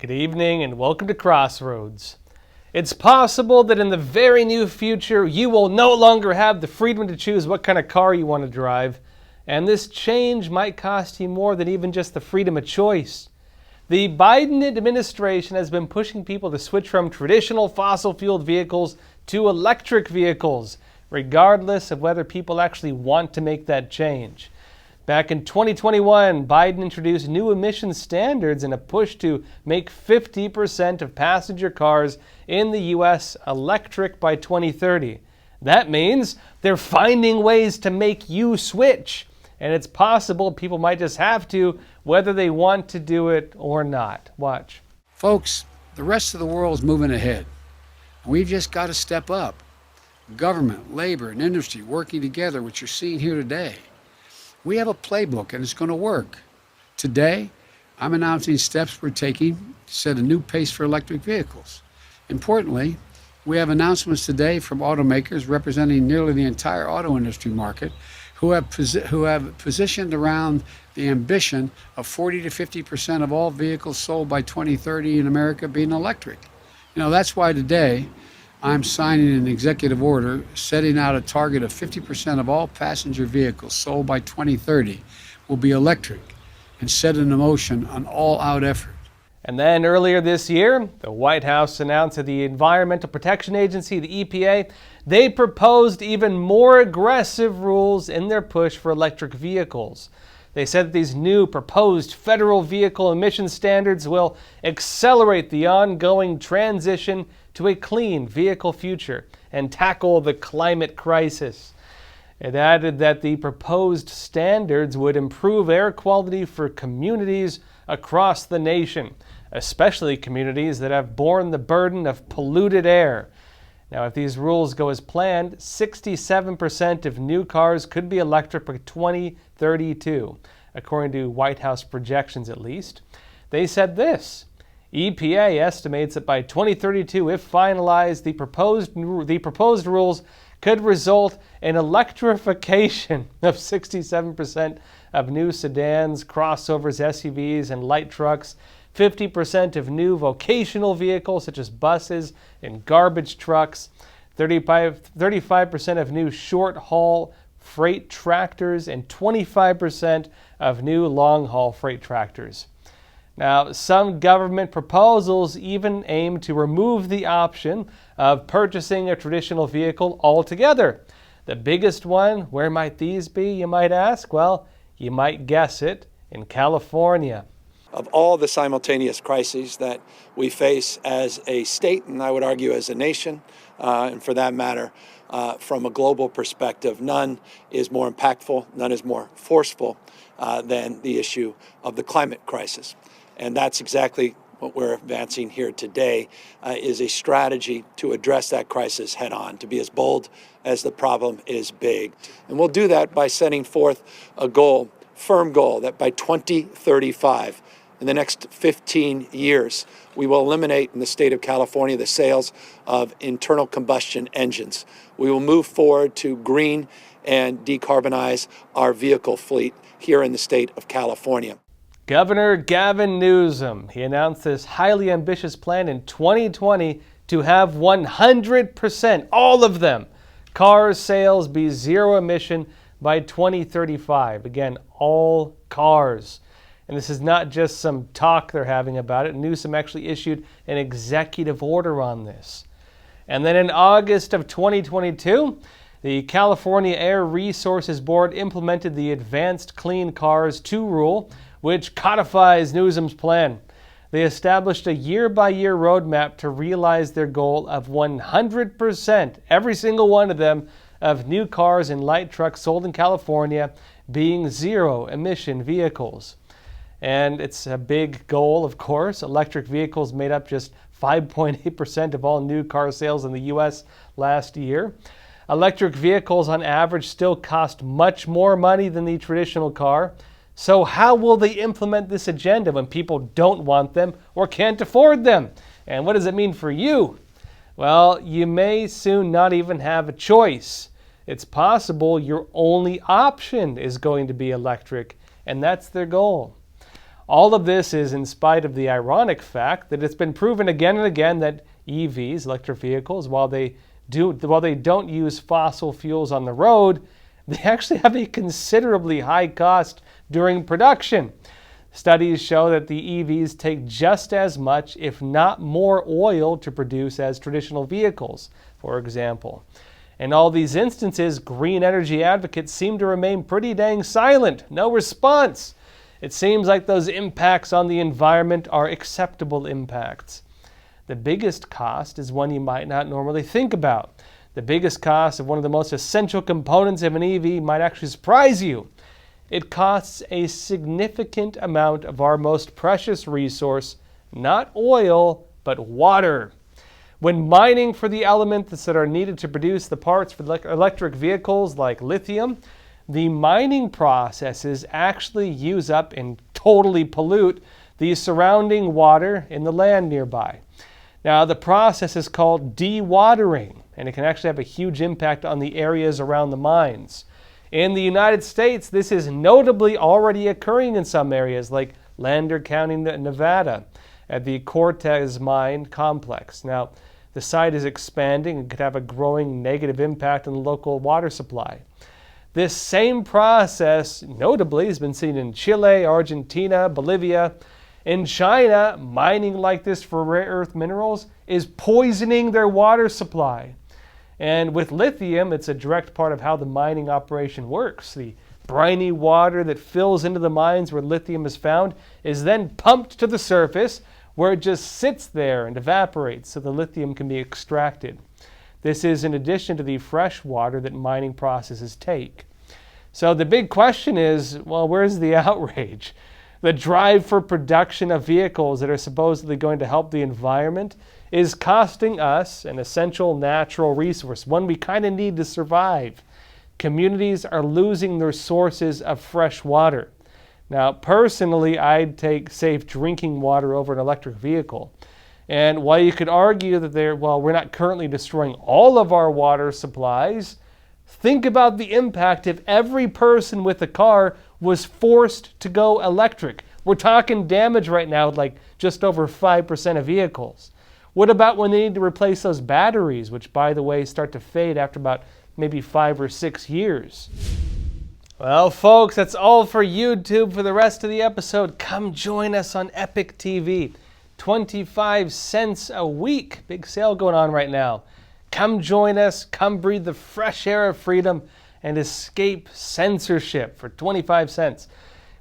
Good evening and welcome to Crossroads. It's possible that in the very near future you will no longer have the freedom to choose what kind of car you want to drive, and this change might cost you more than even just the freedom of choice. The Biden administration has been pushing people to switch from traditional fossil-fueled vehicles to electric vehicles, regardless of whether people actually want to make that change. Back in 2021, Biden introduced new emission standards in a push to make 50% of passenger cars in the U.S. electric by 2030. That means they're finding ways to make you switch. And it's possible people might just have to, whether they want to do it or not. Watch. Folks, the rest of the world is moving ahead. We've just got to step up. Government, labor, and industry working together, which you're seeing here today. We have a playbook and it's going to work. Today, I'm announcing steps we're taking to set a new pace for electric vehicles. Importantly, we have announcements today from automakers representing nearly the entire auto industry market who have positioned around the ambition of 40 to 50% of all vehicles sold by 2030 in America being electric. You know, that's why today I'm signing an executive order setting out a target of 50% of all passenger vehicles sold by 2030 will be electric and set into motion an all-out effort. And then earlier this year, the White House announced that the Environmental Protection Agency, the EPA, they proposed even more aggressive rules in their push for electric vehicles. They said that these new proposed federal vehicle emission standards will accelerate the ongoing transition to a clean vehicle future and tackle the climate crisis. It added that the proposed standards would improve air quality for communities across the nation, especially communities that have borne the burden of polluted air. Now, if these rules go as planned, 67% of new cars could be electric by 2032, according to White House projections at least. They said this: EPA estimates that by 2032, if finalized, the proposed rules could result in electrification of 67% of new sedans, crossovers, SUVs, and light trucks, 50% of new vocational vehicles such as buses and garbage trucks, 35% of new short-haul freight tractors, and 25% of new long-haul freight tractors. Now, some government proposals even aim to remove the option of purchasing a traditional vehicle altogether. The biggest one, where might these be, you might ask? Well, you might guess it, in California. Of all the simultaneous crises that we face as a state, and I would argue as a nation, and for that matter, from a global perspective, none is more impactful, none is more forceful than the issue of the climate crisis. And that's exactly what we're advancing here today, is a strategy to address that crisis head on, to be as bold as the problem is big. And we'll do that by setting forth a goal, firm goal, that by 2035, in the next 15 years, we will eliminate in the state of California the sales of internal combustion engines. We will move forward to green and decarbonize our vehicle fleet here in the state of California. Governor Gavin Newsom, he announced this highly ambitious plan in 2020 to have 100%, all of them, car sales be zero emission by 2035. Again, all cars. And this is not just some talk they're having about it. Newsom actually issued an executive order on this. And then in August of 2022, the California Air Resources Board implemented the Advanced Clean Cars 2 rule, which codifies Newsom's plan. They established a year-by-year roadmap to realize their goal of 100%, every single one of them, of new cars and light trucks sold in California being zero-emission vehicles. And it's a big goal, of course. Electric vehicles made up just 5.8% of all new car sales in the U.S. last year. Electric vehicles on average still cost much more money than the traditional car. So how will they implement this agenda when people don't want them or can't afford them? And what does it mean for you? Well, you may soon not even have a choice. It's possible your only option is going to be electric, and that's their goal. All of this is in spite of the ironic fact that it's been proven again and again that EVs, electric vehicles, while they don't use fossil fuels on the road, they actually have a considerably high cost during production. Studies show that the EVs take just as much, if not more, oil to produce as traditional vehicles, for example. In all these instances, green energy advocates seem to remain pretty dang silent. No response. It seems like those impacts on the environment are acceptable impacts. The biggest cost is one you might not normally think about. The biggest cost of one of the most essential components of an EV might actually surprise you. It costs a significant amount of our most precious resource, not oil, but water. When mining for the elements that are needed to produce the parts for electric vehicles like lithium, the mining processes actually use up and totally pollute the surrounding water in the land nearby. Now, the process is called dewatering, and it can actually have a huge impact on the areas around the mines. In the United States, this is notably already occurring in some areas like Lander County, Nevada, at the Cortez mine complex. Now, the site is expanding and could have a growing negative impact on the local water supply. This same process, notably, has been seen in Chile, Argentina, Bolivia. In China, mining like this for rare earth minerals is poisoning their water supply. And with lithium, it's a direct part of how the mining operation works. The briny water that fills into the mines where lithium is found is then pumped to the surface, where it just sits there and evaporates so the lithium can be extracted. This is in addition to the fresh water that mining processes take. So the big question is, well, where's the outrage? The drive for production of vehicles that are supposedly going to help the environment is costing us an essential natural resource, one we kind of need to survive. Communities are losing their sources of fresh water. Now, personally, I'd take safe drinking water over an electric vehicle. And while you could argue that we're not currently destroying all of our water supplies, think about the impact if every person with a car was forced to go electric. We're talking damage right now with like just over 5% of vehicles. What about when they need to replace those batteries, which, by the way, start to fade after about maybe 5 or 6 years? Well, folks, that's all for YouTube. For the rest of the episode, come join us on Epoch TV. 25 cents a week. Big sale going on right now. Come join us. Come breathe the fresh air of freedom and escape censorship for 25 cents.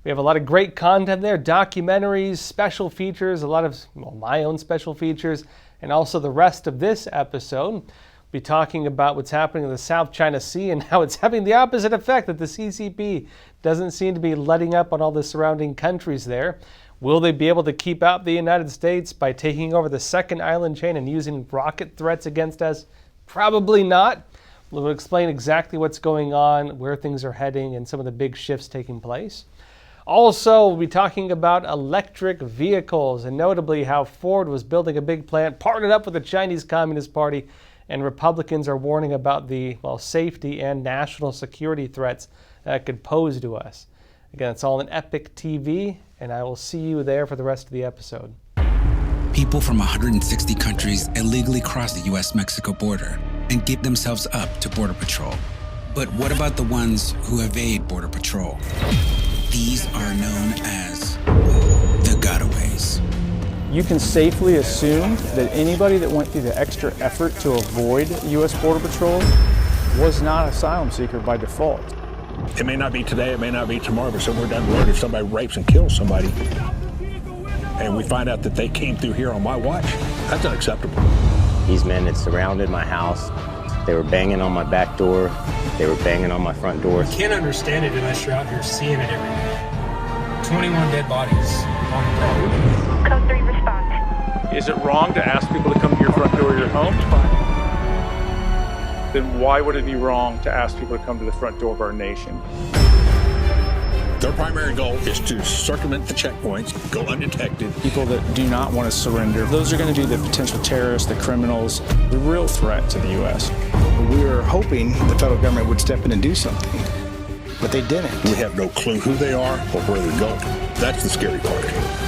We have a lot of great content there, documentaries, special features, a lot of my own special features, and also the rest of this episode. We'll be talking about what's happening in the South China Sea and how it's having the opposite effect, that the CCP doesn't seem to be letting up on all the surrounding countries there. Will they be able to keep out the United States by taking over the second island chain and using rocket threats against us? Probably not. We'll explain exactly what's going on, where things are heading, and some of the big shifts taking place. Also, we'll be talking about electric vehicles, and notably how Ford was building a big plant, partnered up with the Chinese Communist Party, and Republicans are warning about the safety and national security threats that could pose to us. Again, it's all on Epoch TV, and I will see you there for the rest of the episode. People from 160 countries illegally cross the U.S.-Mexico border and give themselves up to Border Patrol. But what about the ones who evade Border Patrol? These are known as the gotaways. You can safely assume that anybody that went through the extra effort to avoid U.S. Border Patrol was not an asylum seeker by default. It may not be today, it may not be tomorrow, but somewhere down the road, if somebody rapes and kills somebody, and we find out that they came through here on my watch, that's unacceptable. These men had surrounded my house. They were banging on my back door. They were banging on my front door. You can't understand it unless you're out here seeing it every day. 21 dead bodies on the property. Code 3 response. Is it wrong to ask people to come to your front door of your home? Then why would it be wrong to ask people to come to the front door of our nation? Their primary goal is to circumvent the checkpoints, go undetected. People that do not want to surrender, those are going to be the potential terrorists, the criminals, the real threat to the U.S. We were hoping the federal government would step in and do something, but they didn't. We have no clue who they are or where they're going. That's the scary part.